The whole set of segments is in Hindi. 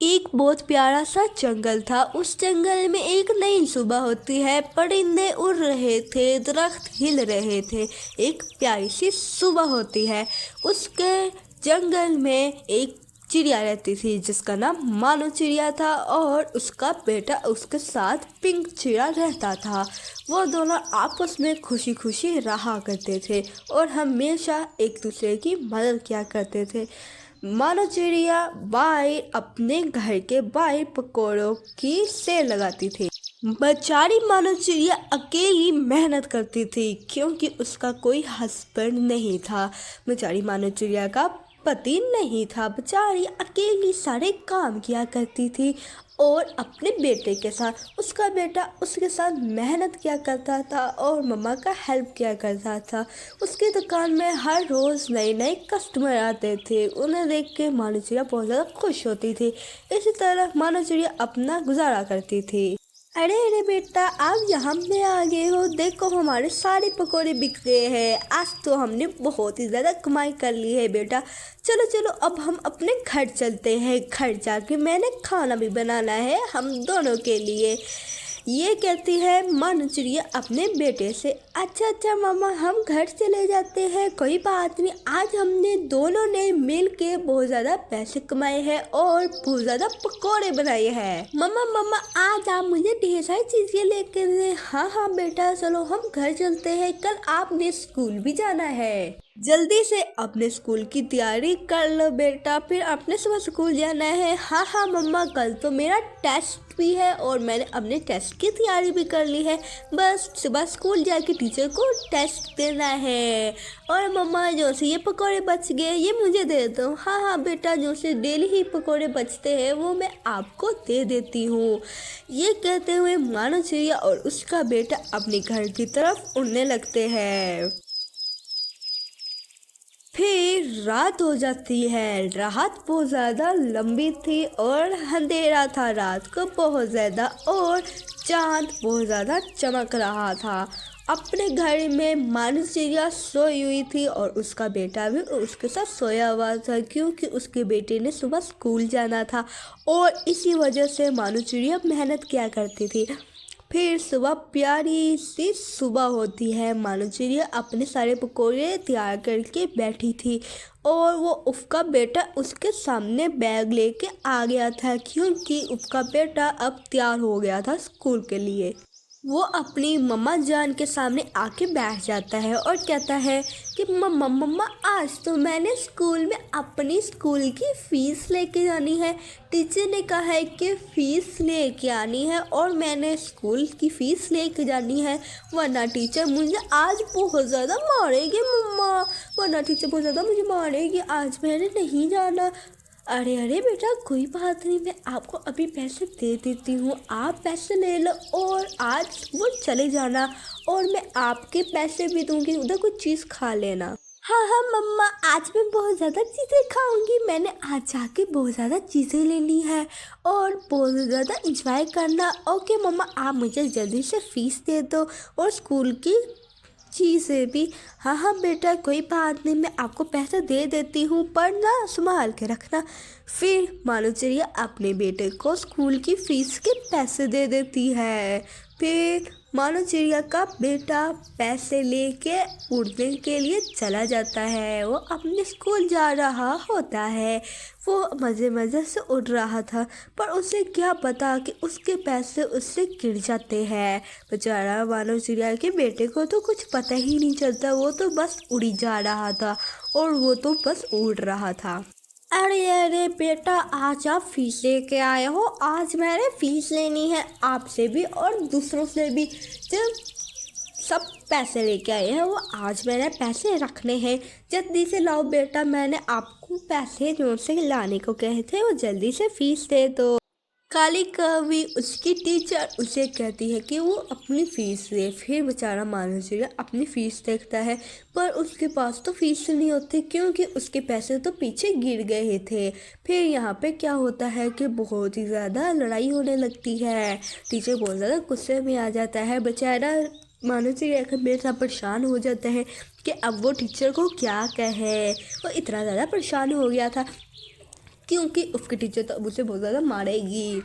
एक बहुत प्यारा सा जंगल था। उस जंगल में एक नई सुबह होती है। परिंदे उड़ रहे थे, दरख्त हिल रहे थे। एक प्यारी सी सुबह होती है। उसके जंगल में एक चिड़िया रहती थी जिसका नाम मानो चिड़िया था, और उसका बेटा उसके साथ पिंक चिड़िया रहता था। वो दोनों आपस में खुशी खुशी रहा करते थे और हमेशा एक दूसरे की मदद किया करते थे। मानो चिड़िया बाहर अपने घर के बाहर पकौड़ों की सेल लगाती थी। बेचारी मानो चिड़िया अकेली मेहनत करती थी क्योंकि उसका कोई हस्बैंड नहीं था। बेचारी मानो चिड़िया का पति नहीं था। बेचारी अकेली सारे काम किया करती थी और अपने बेटे के साथ उसका बेटा उसके साथ मेहनत किया करता था और मम्मा का हेल्प किया करता था। उसकी दुकान में हर रोज़ नए नए कस्टमर आते थे। उन्हें देख के मानो चिड़िया बहुत ज़्यादा खुश होती थी। इसी तरह मानो चिड़िया अपना गुजारा करती थी। अरे अरे बेटा, आप यहाँ पे आ गए हो। देखो हमारे सारे पकोड़े बिक गए हैं। आज तो हमने बहुत ही ज़्यादा कमाई कर ली है बेटा। चलो चलो अब हम अपने घर चलते हैं। घर जाके मैंने खाना भी बनाना है हम दोनों के लिए। ये कहती है मानो चिड़िया अपने बेटे से। अच्छा अच्छा मामा, हम घर चले जाते हैं, कोई बात नहीं। आज हमने दोनों ने मिल के बहुत ज़्यादा पैसे कमाए हैं और बहुत ज़्यादा पकोड़े बनाए हैं। मम्मा मम्मा, आज आप मुझे ढेर सारी चीज़ें लेके दे। हाँ हाँ बेटा, चलो हम घर चलते हैं। कल आपने स्कूल भी जाना है। जल्दी से अपने स्कूल की तैयारी कर लो बेटा, फिर अपने सुबह स्कूल जाना है। हाँ हाँ मम्मा, कल तो मेरा टेस्ट भी है और मैंने अपने टेस्ट की तैयारी भी कर ली है। बस सुबह स्कूल जाके टीचर को टेस्ट देना है। और मम्मा, जो से ये पकौड़े बच गए ये मुझे दे दो। हाँ हाँ बेटा, जो से डेली ही पकौड़े बचते हैं वो मैं आपको दे देती हूँ। ये कहते हुए मानो चिड़िया और उसका बेटा अपने घर की तरफ उड़ने लगते हैं। फिर रात हो जाती है। रात बहुत ज़्यादा लंबी थी और अंधेरा था रात को बहुत ज़्यादा, और चांद बहुत ज़्यादा चमक रहा था। अपने घर में मानो चिड़िया सोई हुई थी और उसका बेटा भी उसके साथ सोया हुआ था क्योंकि उसके बेटे ने सुबह स्कूल जाना था और इसी वजह से मानो चिड़िया मेहनत किया करती थी। फिर सुबह प्यारी सी सुबह होती है। मानो चिड़िया अपने सारे पकौड़े तैयार करके बैठी थी और वो उसका बेटा उसके सामने बैग लेके आ गया था क्योंकि उसका बेटा अब तैयार हो गया था स्कूल के लिए। वो अपनी मम्मा जान के सामने आके बैठ जाता है और कहता है कि मम्मा मम्मा, आज तो मैंने स्कूल में अपनी स्कूल की फ़ीस लेके जानी है। टीचर ने कहा है कि फ़ीस लेके आनी है और मैंने स्कूल की फ़ीस लेके जानी है, वरना टीचर मुझे आज बहुत ज़्यादा मारेगी मम्मा, वरना टीचर बहुत ज़्यादा मुझे मारेगी। आज मैंने नहीं जाना। अरे अरे बेटा, कोई बात नहीं, मैं आपको अभी पैसे दे देती हूँ। आप पैसे ले लो और आज वो चले जाना और मैं आपके पैसे भी दूँगी, उधर कुछ चीज़ खा लेना। हाँ हाँ मम्मा, आज मैं बहुत ज़्यादा चीज़ें खाऊंगी। मैंने आज जाके बहुत ज़्यादा चीज़ें ले ली है और बहुत ज़्यादा इंजॉय करना। ओके मम्मा, आप मुझे जल्दी से फ़ीस दे दो और स्कूल की चीज़ें भी। हाँ हाँ बेटा, कोई बात नहीं, मैं आपको पैसे दे देती हूँ, पर ना संभाल के रखना। फिर मानो चिड़िया अपने बेटे को स्कूल की फ़ीस के पैसे दे देती है। फिर मानो चिड़िया का बेटा पैसे लेके उड़ने के लिए चला जाता है। वो अपने स्कूल जा रहा होता है। वो मज़े मज़े से उड़ रहा था, पर उसे क्या पता कि उसके पैसे उससे गिर जाते हैं। बेचारा मानो चिड़िया के बेटे को तो कुछ पता ही नहीं चलता। वो तो बस उड़ी जा रहा था और वो तो बस उड़ रहा था। अरे अरे बेटा, आज आप फीस लेके आए हो। आज मैंने फ़ीस लेनी है आपसे भी और दूसरों से भी। जब सब पैसे लेके आए हैं वो आज मैंने पैसे रखने हैं। जल्दी से लाओ बेटा, मैंने आपको पैसे जो से लाने को कहे थे वो जल्दी से फ़ीस दे दो। काली कौवी उसकी टीचर उसे कहती है कि वो अपनी फ़ीस दे। फिर बेचारा मानो चिड़िया अपनी फ़ीस देखता है, पर उसके पास तो फ़ीस नहीं होती क्योंकि उसके पैसे तो पीछे गिर गए थे। फिर यहाँ पे क्या होता है कि बहुत ही ज़्यादा लड़ाई होने लगती है। टीचर बहुत ज़्यादा गुस्से में आ जाता है। बेचारा मानो चिड़िया का बेटा परेशान हो जाता है कि अब वो टीचर को क्या कहे। वो इतना ज़्यादा परेशान हो गया था क्योंकि उसकी टीचर तो अब उसे बहुत ज़्यादा मारेगी।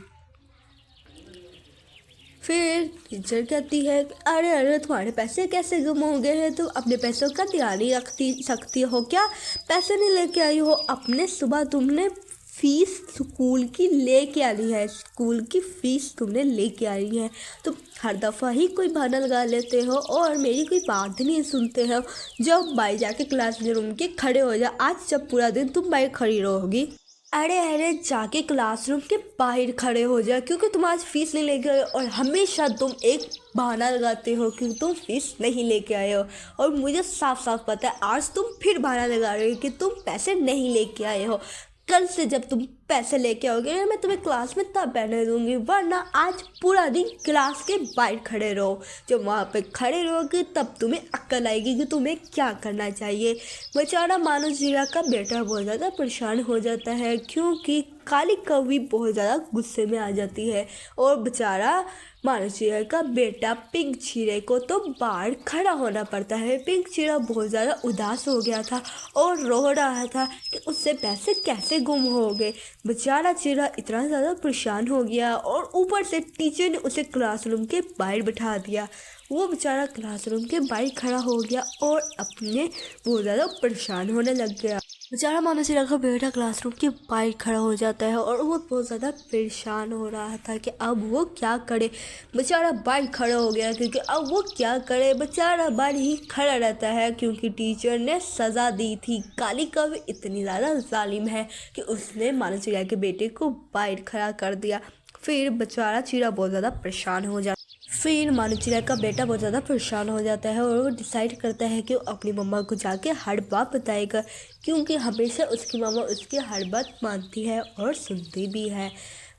फिर टीचर कहती है अरे अरे तुम्हारे पैसे कैसे गुम हो गए हैं, तुम अपने पैसों का ध्यान नहीं रखती सकती हो क्या, पैसे नहीं लेके आई हो अपने, सुबह तुमने फीस स्कूल की लेके आनी है, स्कूल की फीस तुमने लेके आई है, तुम हर दफ़ा ही कोई बहाना लगा लेते हो और मेरी कोई बात नहीं सुनते हो। जब बाई जाके क्लास रूम के खड़े हो जा, आज जब पूरा दिन तुम बाई खड़ी रहोगी। अरे अरे जाके क्लासरूम के बाहर खड़े हो जाए, क्योंकि तुम आज फीस नहीं लेके आए और हमेशा तुम एक बहाना लगाते हो कि तुम फीस नहीं लेके आए हो, और मुझे साफ साफ पता है आज तुम फिर बहाना लगा रहे हो कि तुम पैसे नहीं लेके आए हो। कल से जब तुम पैसे लेके आओगे मैं तुम्हें क्लास में तब बैठने दूंगी, वरना आज पूरा दिन क्लास के बाहर खड़े रहो। जब वहाँ पे खड़े रहोगे तब तुम्हें अक्ल आएगी कि तुम्हें क्या करना चाहिए। बेचारा मानो जीरा का बेटा बहुत ज़्यादा परेशान हो जाता है, क्योंकि काली कौवी बहुत ज़्यादा गुस्से में आ जाती है और बेचारा मानो जीरा का बेटा पिंक चीरे को तो बाहर खड़ा होना पड़ता है। पिंक चीरा बहुत ज़्यादा उदास हो गया था और रो रहा था कि उससे पैसे कैसे गुम हो गए। बेचारा चीरा इतना ज़्यादा परेशान हो गया और ऊपर से टीचर ने उसे क्लासरूम के बाहर बिठा दिया। वो बेचारा क्लासरूम के बाहर खड़ा हो गया और अपने बहुत ज़्यादा परेशान होने लग गया। बेचारा मानो जीरा का बेटा क्लासरूम के बाहर खड़ा हो जाता है और वो बहुत ज़्यादा परेशान हो रहा था कि अब वो क्या करे। बेचारा बाहर खड़ा हो गया क्योंकि अब वो क्या करे, बेचारा बाहर ही खड़ा रहता है क्योंकि टीचर ने सज़ा दी थी। काली कौवी इतनी ज़्यादा जालिम है कि उसने मानो जीरा के बेटे को बाहर खड़ा कर दिया। फिर बेचारा चीरा बहुत ज़्यादा परेशान हो जाता फिर मानो जीरा का बेटा बहुत ज़्यादा परेशान हो जाता है और वो डिसाइड करता है कि वो अपनी मम्मा को जाके हर बात बताएगा, क्योंकि हमेशा उसकी मम्मा उसकी हर बात मानती है और सुनती भी है।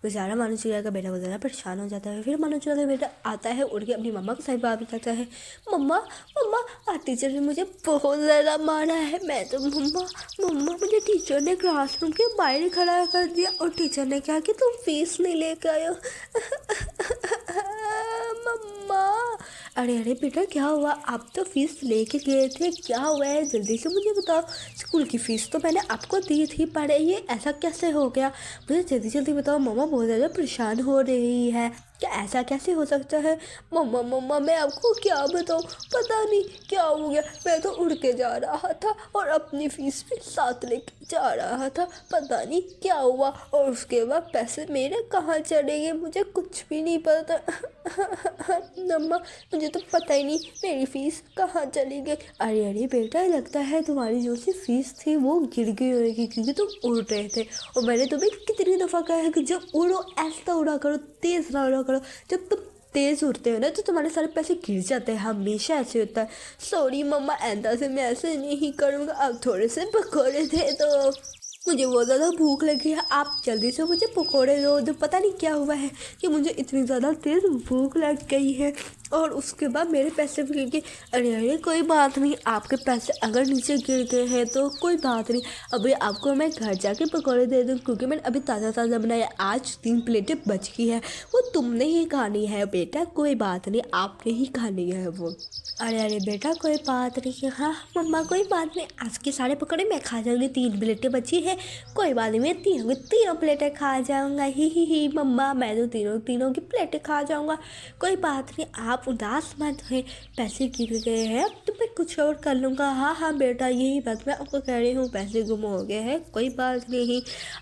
बेचारा मानो जीरा का बेटा बहुत ज़्यादा परेशान हो जाता है। फिर मानो जीरा का बेटा आता है उड़ के अपनी मम्मा को सही बात बताता है, मम्मा मम्मा आज टीचर ने मुझे बहुत ज़्यादा मारा है, मैं तो मम्मा मुझे टीचर ने क्लासरूम के बाहर खड़ा कर दिया और टीचर ने कहा कि तुम फीस नहीं लेकर आए हो। मम्मा अरे अरे बेटा क्या हुआ, आप तो फीस लेके गए थे, क्या हुआ है जल्दी से मुझे बताओ। स्कूल की फ़ीस तो मैंने आपको दी थी, पर ये ऐसा कैसे हो गया, मुझे जल्दी जल्दी बताओ, मम्मा बहुत ज़्यादा परेशान हो रही है, क्या ऐसा कैसे हो सकता है। मम्मा मैं आपको क्या बताऊँ, पता नहीं क्या हो गया, मैं तो उड़ के जा रहा था और अपनी फ़ीस भी साथ लेके जा रहा था, पता नहीं क्या हुआ और उसके बाद पैसे मेरे कहाँ चले गए, मुझे कुछ भी नहीं पता। मम्मा मुझे तो पता ही नहीं मेरी फ़ीस कहाँ चली गई। अरे बेटा लगता है तुम्हारी जो सी फ़ीस थी वो गिर गई होगी क्योंकि तुम उड़ रहे थे, और मैंने तुम्हें कितनी दफ़ा कहा है कि जब उड़ो ऐसा उड़ा करो, तेज़ ना उड़ा करो, जब तुम तेज़ उड़ते हो ना तो तुम्हारे सारे पैसे गिर जाते हैं, हमेशा ऐसे होता है। सॉरी मम्मा आइंदा से मैं ऐसे नहीं करूँगा, अब थोड़े से पकौड़े दे दो, मुझे बहुत ज़्यादा भूख लगी है, आप जल्दी से मुझे पकौड़े दो। तो पता नहीं क्या हुआ है कि मुझे इतनी ज़्यादा तेज़ भूख लग गई है और उसके बाद मेरे पैसे भी गिर गए। अरे कोई बात नहीं, आपके पैसे अगर नीचे गिर गए हैं तो कोई बात नहीं, अभी आपको मैं घर जाके पकौड़े दे दूँ क्योंकि मैंने अभी ताज़ा बनाया, आज 3 प्लेटें बच गई है, वो तुमने ही खानी है बेटा, कोई बात नहीं आपने ही खानी है वो। अरे बेटा कोई बात नहीं, हाँ मम्मा कोई बात नहीं, आज के सारे पकौड़े मैं खा जाऊँगी, 3 प्लेटें बची है, कोई बात नहीं, मैं तीनों प्लेटें खा जाऊँगा, ही मम्मा मैं तो तीनों की प्लेटें खा जाऊँगा, कोई बात नहीं आप उदास मत हो, पैसे गिर गए हैं तो मैं कुछ और कर लूँगा। हाँ बेटा यही बात मैं आपको कह रही हूँ, पैसे गुम हो गए हैं, कोई बात नहीं,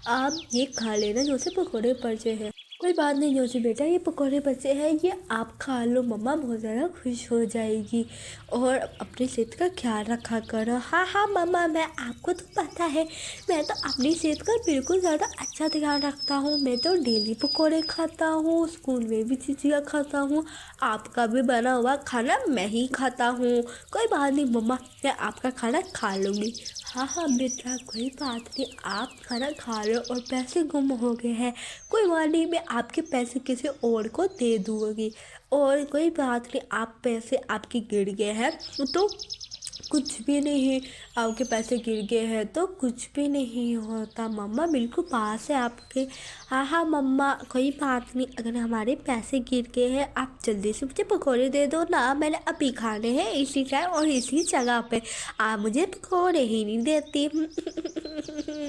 आप ये खा लेना जो से पकौड़े बचे हैं। कोई बात नहीं जोशी बेटा, ये पकौड़े बचे हैं ये आप खा लो, मम्मा बहुत ज़्यादा खुश हो जाएगी और अपनी सेहत का ख्याल रखा करो। हाँ मम्मा मैं, आपको तो पता है मैं तो अपनी सेहत का बिल्कुल ज़्यादा अच्छा ध्यान रखता हूँ, मैं तो डेली पकौड़े खाता हूँ, स्कूल में भी चीज़ियाँ खाता हूँ, आपका भी बना हुआ खाना मैं ही खाता हूँ, कोई बात नहीं मम्मा मैं आपका खाना खा लूँगी। हाँ बेटा कोई बात नहीं, आप खाना खा लो और पैसे गुम हो गए हैं, कोई बात नहीं मैं आपके पैसे किसी और को दे दूँगी, और कोई बात नहीं आप पैसे आपके गिर गए हैं तो कुछ भी नहीं, आपके पैसे गिर गए हैं तो कुछ भी नहीं होता मम्मा, बिल्कुल पास है आपके। हाँ हाँ मम्मा, कोई बात नहीं, अगर हमारे पैसे गिर गए हैं आप जल्दी से मुझे पकौड़े दे दो ना, मैंने अभी खाने हैं इसी टाइम और इसी जगह पे, आप मुझे पकौड़े ही नहीं देती।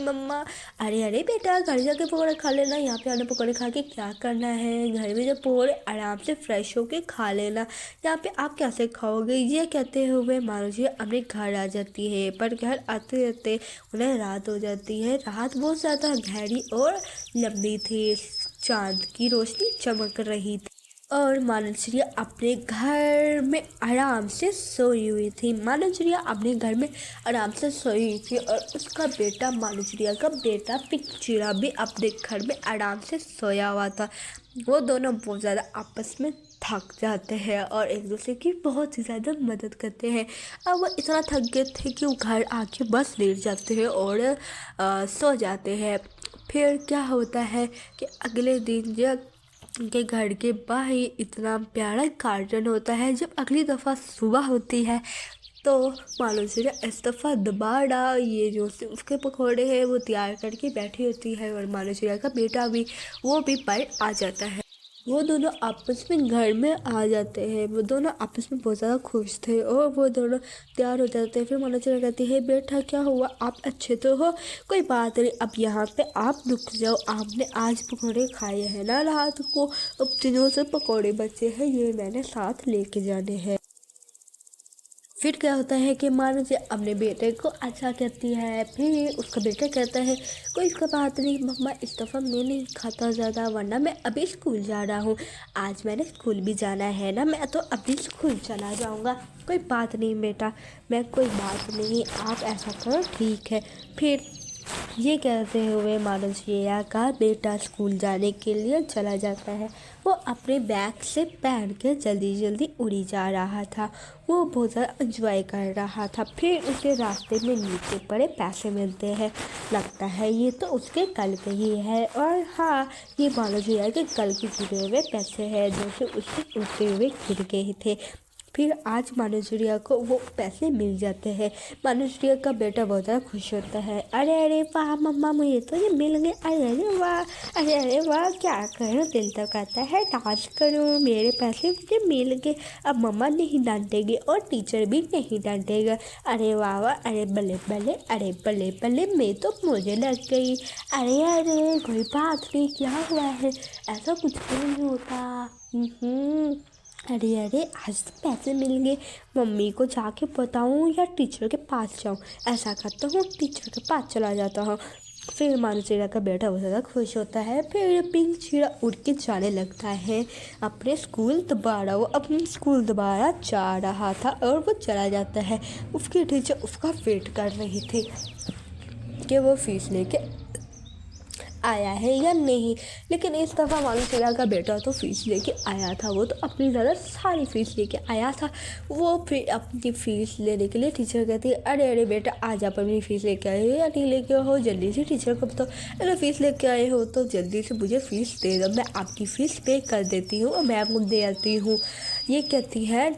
मम्मा, अरे अरे बेटा, घर जाके पकौड़े खा लेना, यहाँ पे आने पकौड़े खा के क्या करना है, घर में जब पकौड़े आराम से फ्रेश होके खा लेना, यहाँ पे आप कैसे खाओगे। ये कहते हुए मानो जी अपने घर आ जाती है, पर घर आते आते उन्हें रात हो जाती है। रात बहुत ज़्यादा गहरी और लंबी थी, चांद की रोशनी चमक रही थी और मानो चिड़िया अपने घर में आराम से सोई हुई थी। मानो चिड़िया अपने घर में आराम से सोई हुई थी और उसका बेटा, मानो चिड़िया का बेटा पिंक चिड़ा भी अपने घर में आराम से सोया हुआ था। वो दोनों बहुत ज़्यादा आपस में थक जाते हैं और एक दूसरे की बहुत ही ज़्यादा मदद करते हैं। अब वो इतना थक गए थे कि वो घर आके बस लेट जाते हैं और सो जाते हैं। फिर क्या होता है कि अगले दिन जब उनके घर के बाहर इतना प्यारा गार्डन होता है, जब अगली दफ़ा सुबह होती है तो मानो चिड़िया इस दफ़ा दोबारा ये जो उसके पकौड़े हैं वो तैयार करके बैठी होती है और मानो चिड़िया का बेटा भी, वो भी पर आ जाता है। वो दोनों आपस में घर में आ जाते हैं, वो दोनों आपस में बहुत ज़्यादा खुश थे और वो दोनों तैयार हो जाते हैं। फिर मानो चिड़िया कहती है, बेटा क्या हुआ, आप अच्छे तो हो, कोई बात नहीं, अब यहाँ पे आप रुक जाओ, आपने आज पकौड़े खाए हैं ना रात को, अब दिनों से पकौड़े बचे हैं, ये मैंने साथ लेके जाने हैं। फिर क्या होता है कि मानो जी अपने बेटे को अच्छा कहती है, फिर उसका बेटा कहता है, कोई इसका बात नहीं मम्मा, इस दफ़ा मैं नहीं खाता ज़्यादा, वरना मैं अभी स्कूल जा रहा हूँ, आज मैंने स्कूल भी जाना है ना, मैं तो अभी स्कूल चला जाऊँगा, कोई बात नहीं बेटा, मैं कोई बात नहीं, आप ऐसा करो ठीक है। फिर ये कहते हुए मानो चिड़िया का बेटा स्कूल जाने के लिए चला जाता है। वो अपने बैग से पहन के जल्दी जल्दी उड़ी जा रहा था, वो बहुत ज़्यादा एंजॉय कर रहा था। फिर उसे रास्ते में नीचे पड़े पैसे मिलते हैं, लगता है ये तो उसके कल के ही है, और हाँ, ये मानो चिड़िया के कल के गिरे हुए पैसे हैं जो कि उससे उड़ते हुए गिर गए थे। फिर आज मानो चिड़िया को वो पैसे मिल जाते हैं। मानो चिड़िया का बेटा बहुत ज़्यादा खुश होता है, अरे अरे वाह मम्मा, मुझे तो ये मिल गए, अरे अरे वाह, अरे अरे वाह, क्या करूँ, दिल तो कहता है डांस करूँ, मेरे पैसे मुझे मिल गए, अब मम्मा नहीं डांटेगी और टीचर भी नहीं डांटेगा, अरे वाह वाह, अरे बल्ले बल्ले, अरे बल्ले बल्ले, मैं तो मुझे लग गई, अरे अरे कोई बात नहीं, क्या हुआ है, ऐसा कुछ नहीं होता। अरे अरे, आज तो पैसे मिल गए, मम्मी को जाके बताऊँ या टीचर के पास जाऊँ, ऐसा करता हूँ टीचर के पास चला जाता हूँ। फिर मानो चिड़िया का बेटा बहुत ज़्यादा खुश होता है। फिर पिंक चिड़ा उड़ के जाने लगता है अपने स्कूल दोबारा, वो अपने स्कूल दोबारा जा रहा था और वो चला जाता है। उसकी टीचर उसका वेट कर रही थी कि वो फीस लेके आया है या नहीं, लेकिन इस दफ़ा मानो चिड़िया का बेटा तो फीस लेके आया था, वो तो अपनी ज़्यादा सारी फीस लेके आया था। वो फिर अपनी फ़ीस लेने के लिए टीचर कहती है, अरे अरे बेटा, आज आप अपनी फ़ीस लेके आए हो या नहीं लेके हो, जल्दी से टीचर को बताओ, अगर फ़ीस लेके आए हो तो जल्दी से मुझे फ़ीस दे दो, मैं आपकी फ़ीस पे कर देती हूँ और मैं आपको दे आती हूँ। ये कहती है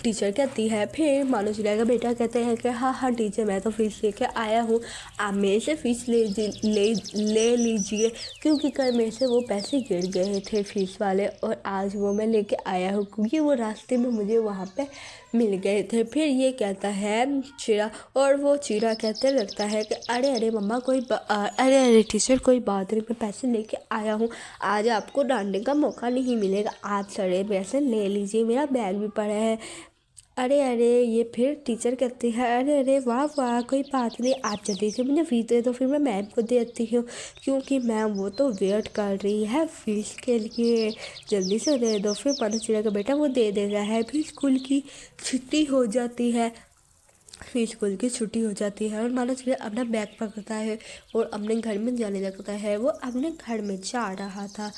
टीचर कहती है। फिर मानो चिड़िया का बेटा कहते हैं कि हाँ हाँ टीचर, मैं तो फ़ीस लेके आया हूँ, आप मेरे से फ़ीस ले लीजिए, क्योंकि कल मेरे से वो पैसे गिर गए थे फ़ीस वाले और आज वो मैं लेके आया हूँ, क्योंकि वो रास्ते में मुझे वहाँ पे मिल गए थे। फिर ये कहता है चिड़ा, और वो चिड़ा कहते लगता है कि अरे अरे मम्मा, अरे अरे टीचर, कोई बात नहीं, मैं पैसे लेके आया हूँ, आज आपको डांटने का मौका नहीं मिलेगा, आप सारे पैसे ले लीजिए, मेरा बैग भी पड़ा है। अरे अरे, ये फिर टीचर कहती है, अरे अरे वाह वाह, कोई बात नहीं, आप जल्दी से मुझे फ़ीस दे दो, फिर मैं मैम को देती हूँ, क्योंकि मैम वो तो वेट कर रही है फ़ीस के लिए, जल्दी से दे दो। फिर मानो चिड़िया का बेटा वो दे देता है। फिर स्कूल की छुट्टी हो जाती है, फिर स्कूल की छुट्टी हो जाती है और मानो चिड़िया अपना बैग पकड़ता है और अपने घर में जाने लगता है। वो अपने घर में जा रहा था,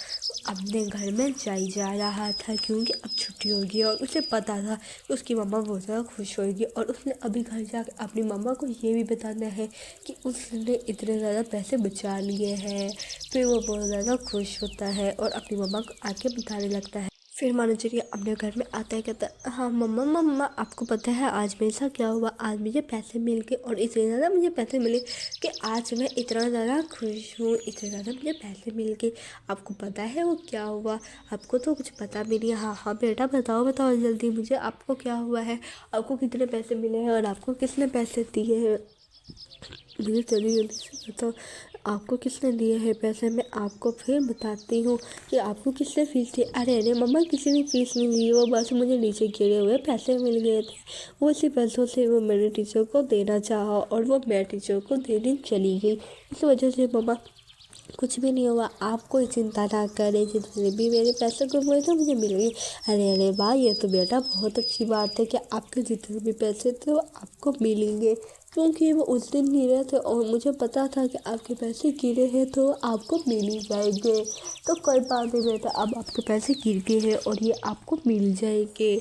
अपने घर में जा रहा था, क्योंकि अब छुट्टी होगी और उसे पता था कि उसकी मम्मा बहुत ज़्यादा खुश होगी और उसने अभी घर जाकर अपनी मम्मा को ये भी बताना है कि उसने इतने ज़्यादा पैसे बचा लिए हैं। फिर वो बहुत ज़्यादा खुश होता है और अपनी मम्मा को आके बताने लगता है। फिर मानो चिड़िया अपने घर में आता है, कहता है हाँ मम्मा मम्मा आपको पता है आज मेरे साथ क्या हुआ। आज मुझे पैसे मिल गए और इतने ज़्यादा मुझे पैसे मिले कि आज मैं इतना ज़्यादा खुश हूँ, इतने ज़्यादा मुझे पैसे मिल गए। आपको पता है वो क्या हुआ? आपको तो कुछ पता भी नहीं। हाँ हाँ बेटा बताओ बताओ जल्दी मुझे, आपको क्या हुआ है, आपको कितने पैसे मिले हैं और आपको किसने पैसे दिए हैं, मुझे जल्दी जल्दी से बताओ आपको किसने दिए हैं पैसे। मैं आपको फिर बताती हूँ कि आपको किसने फीस दी। अरे अरे मम्मा किसी ने फीस नहीं दी, वो बस मुझे नीचे गिरे हुए पैसे मिल गए थे, वो उसी पैसों से वो मेरे टीचर को देना चाहा और वो मैं टीचर को देने चली गई। इस वजह से मम्मा कुछ भी नहीं हुआ, आप कोई चिंता ना करें, जितने भी मेरे पैसे गुम हुए थे मुझे मिल गए। अरे अरे वाह ये तो बेटा बहुत अच्छी बात है कि आपके जितने भी पैसे थे वो आपको मिलेंगे, क्योंकि वो उस दिन गिरे थे और मुझे पता था कि आपके पैसे गिरे हैं तो आपको मिल ही जाएंगे। तो कोई बात नहीं बेटा, अब आपके पैसे गिर गए हैं और ये आपको मिल जाएंगे।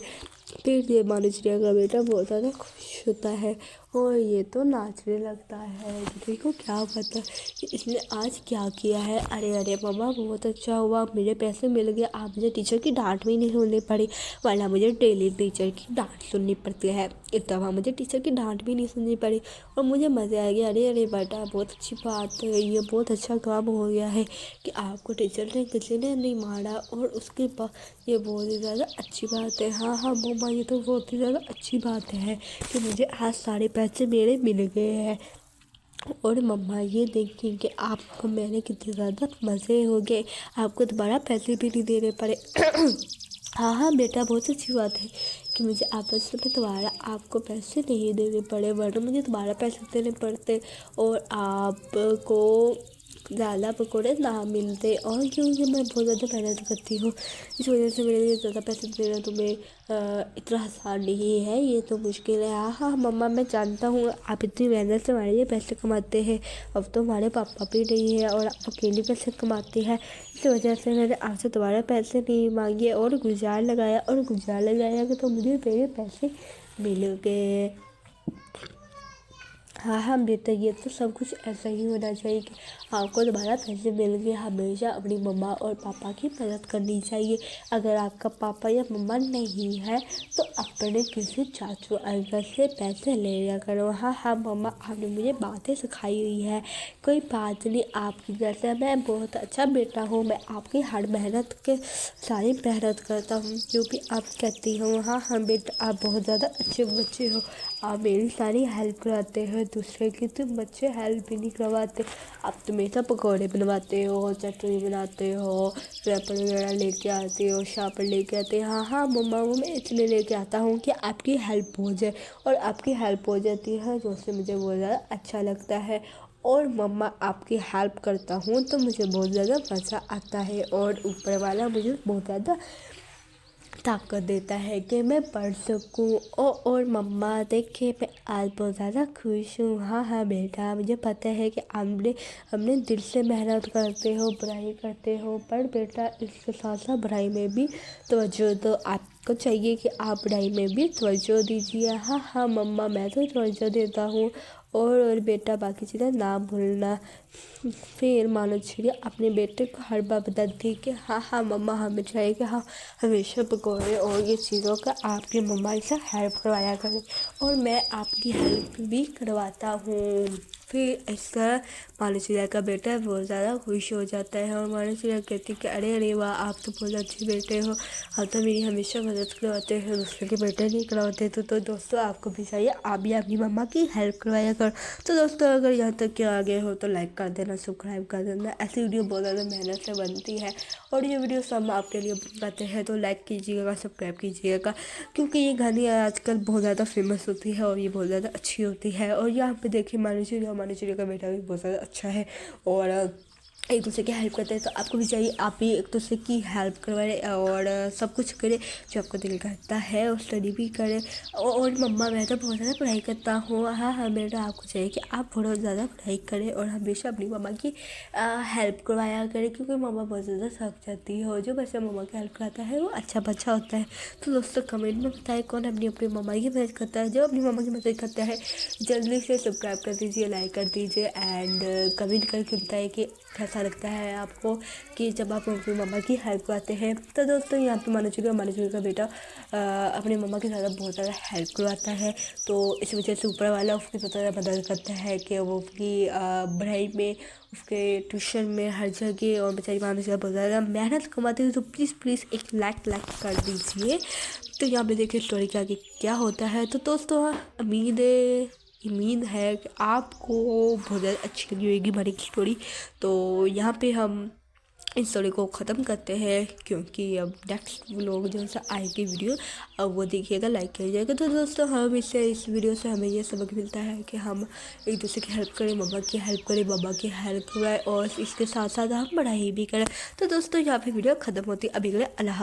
फिर ये मानो चिड़िया का बेटा बहुत ज़्यादा खुश होता है और ये तो नाचने लगता है कि देखो क्या पता कि इसने आज क्या किया है। अरे अरे मम्मा बहुत अच्छा हुआ, मेरे पैसे मिल गए, आप मुझे टीचर की डांट भी नहीं सुननी पड़ी, वरना मुझे डेली टीचर की डांट सुननी पड़ती है, इस दफ़ा मुझे टीचर की डांट भी नहीं सुननी पड़ी और मुझे मज़े आ गया। अरे अरे बेटा बहुत अच्छी बात है, ये बहुत अच्छा काम हो गया है कि आपको टीचर ने किसी ने नहीं मारा और उसके बाद ये बहुत ही ज़्यादा अच्छी बात है। हाँ हाँ मम्मा ये तो बहुत ही ज़्यादा अच्छी बात है कि मुझे आज सारे पैसे मेरे मिल गए हैं। और मम्मा ये देखिए कि आपको मैंने कितने ज़्यादा मज़े हो गए, आपको दोबारा पैसे भी नहीं देने पड़े। हाँ हाँ बेटा बहुत अच्छी बात है कि मुझे आपस में दोबारा आपको पैसे नहीं देने पड़े, वरना मुझे दोबारा पैसे देने पड़ते और आपको ज़्यादा पकौड़े ना मिलते। और क्योंकि मैं बहुत ज़्यादा मेहनत करती हूँ इस वजह से मेरे लिए ज़्यादा पैसे देना तुम्हें इतना आसान नहीं है, ये तो मुश्किल है। हाँ हाँ मम्मा मैं जानता हूँ आप इतनी मेहनत से हमारे लिए पैसे कमाते हैं, अब तो हमारे पापा भी नहीं है और आप अकेले पैसे कमाते हैं, इस वजह से मैंने आपसे दोबारा पैसे नहीं मांगे और गुजार लगाया और गुजार लगाया कि तो मुझे मेरे पैसे मिल गए। हाँ हाँ बेटा ये तो सब कुछ ऐसा ही होना चाहिए कि आपको दोबारा पैसे मिल गए। हमेशा अपनी मम्मा और पापा की मदद करनी चाहिए। अगर आपका पापा या मम्मा नहीं है तो अपने किसी चाचू अंकल से पैसे ले लिया करो। हाँ हाँ मम्मा आपने मुझे बातें सिखाई हुई है, कोई बात नहीं, आपकी जैसे मैं बहुत अच्छा बेटा हूँ, मैं आपकी हर मेहनत के सारी मेहनत करता हूँ जो भी आप कहती हो। हाँ हाँ बेटा आप बहुत ज़्यादा अच्छे बच्चे हो, आप मेरी सारी हेल्प कराते हो, दूसरे की तो बच्चे हेल्प भी नहीं करवाते। आप तो हमेशा पकौड़े बनवाते हो, चटनी बनाते हो, रैपर वगैरह लेके आते हो, शापर लेके आते हो। हाँ हाँ मम्मा वो मैं इसलिए लेके आता हूँ कि आपकी हेल्प हो जाए और आपकी हेल्प हो जाती है जो उससे मुझे बहुत ज़्यादा अच्छा लगता है। और मम्मा आपकी हेल्प करता हूँ तो मुझे बहुत ज़्यादा मज़ा आता है और ऊपर वाला मुझे बहुत ज़्यादा ताकत देता है कि मैं पढ़ सकूं। और मम्मा देखिए मैं आज बहुत ज़्यादा खुश हूँ। हाँ हाँ बेटा मुझे पता है कि हमने दिल से मेहनत करते हो, पढ़ाई करते हो, पर बेटा इसके साथ साथ पढ़ाई में भी तवज्जो तो आपको चाहिए कि आप पढ़ाई में भी तवज्जो दीजिए। हाँ हाँ मम्मा मैं तो तवज्जो देता हूँ और बेटा बाकी चीज़ें ना भूलना। फिर मानो चिड़िया अपने बेटे को हर बार बताती है कि हाँ हाँ मम्मा हमें चाहिए कि हाँ हमेशा पकौड़े और ये चीज़ों का आपकी मम्मा से हेल्प करवाया करें और मैं आपकी हेल्प भी करवाता हूँ। फिर इस तरह मानो चिड़िया का बेटा बहुत ज़्यादा खुश हो जाता है और मानो चिड़िया कहती है कि अरे अरे वाह आप तो बहुत अच्छे बेटे हो, आप तो मेरी हमेशा मदद करवाते हैं, दूसरे के बेटे नहीं करवाते। तो दोस्तों आपको भी चाहिए आप भी अपनी मम्मा की हेल्प करवाया करो। तो दोस्तों अगर यहाँ तक के आ गए हो तो लाइक कर देना, सब्सक्राइब कर देना, ऐसी वीडियो बहुत ज़्यादा मेहनत से बनती है और ये वीडियो सब आपके लिए बनाते हैं तो लाइक कीजिएगा, सब्सक्राइब कीजिएगा, क्योंकि ये गाने आजकल बहुत ज़्यादा फेमस होती है और ये बहुत ज़्यादा अच्छी होती है। और यहाँ पे देखिए मानो चिड़िया का बेटा भी बहुत ज़्यादा अच्छा है और एक दूसरे की हेल्प करते हैं। तो आपको भी चाहिए आप भी एक दूसरे की हेल्प करवाए और सब कुछ करें जो आपको दिल करता है और स्टडी भी करें। और मम्मा मैं तो बहुत ज़्यादा पढ़ाई करता हूँ। हाँ हाँ बेटा आपको चाहिए कि आप बहुत ज़्यादा पढ़ाई करें और हमेशा अपनी मम्मा की हेल्प करवाया करें, क्योंकि मम्मा बहुत ज़्यादा थक जाती है और जो बच्चा मम्मा की हेल्प कराता है वो अच्छा बच्चा होता है। तो दोस्तों कमेंट में बताएं कौन अपनी अपनी मम्मा की मदद करता है। जो अपनी मम्मा की मदद करता है जल्दी से सब्सक्राइब कर दीजिए, लाइक कर दीजिए एंड कमेंट करके बताइए कि कैसा अच्छा लगता है आपको कि जब आप अपनी मम्मा की हेल्प करते हैं। तो दोस्तों यहाँ पे मानव का बेटा अपनी मम्मा की ज़्यादा बहुत ज़्यादा हेल्प करवाता है। तो इस वजह से ऊपर वाला उसकी बहुत ज़्यादा मदद करता है कि वो उसकी पढ़ाई में, उसके ट्यूशन में, हर जगह। और बेचारी मानव बहुत ज़्यादा मेहनत कमाती है। तो प्लीज़ एक लाइक कर दीजिए। तो यहाँ पे देखिए स्टोरी के आगे क्या होता है। तो दोस्तों उम्मीद है कि आपको बहुत ज़्यादा अच्छी लगी होगी हमारी स्टोरी। तो यहाँ पे हम इस स्टोरी को ख़त्म करते हैं, क्योंकि अब नेक्स्ट लोग जो सा आएगी वीडियो, अब वो देखिएगा, लाइक कीजिएगा। तो दोस्तों हम इस वीडियो से हमें ये सबक मिलता है कि हम एक दूसरे की हेल्प करें, मम्मा की हेल्प करें, बाबा की हेल्प करें, और इसके साथ साथ हम पढ़ाई भी करें। तो दोस्तों यहाँ पे वीडियो ख़त्म होती है। अभी के लिए अल्लाह हाफ़िज़।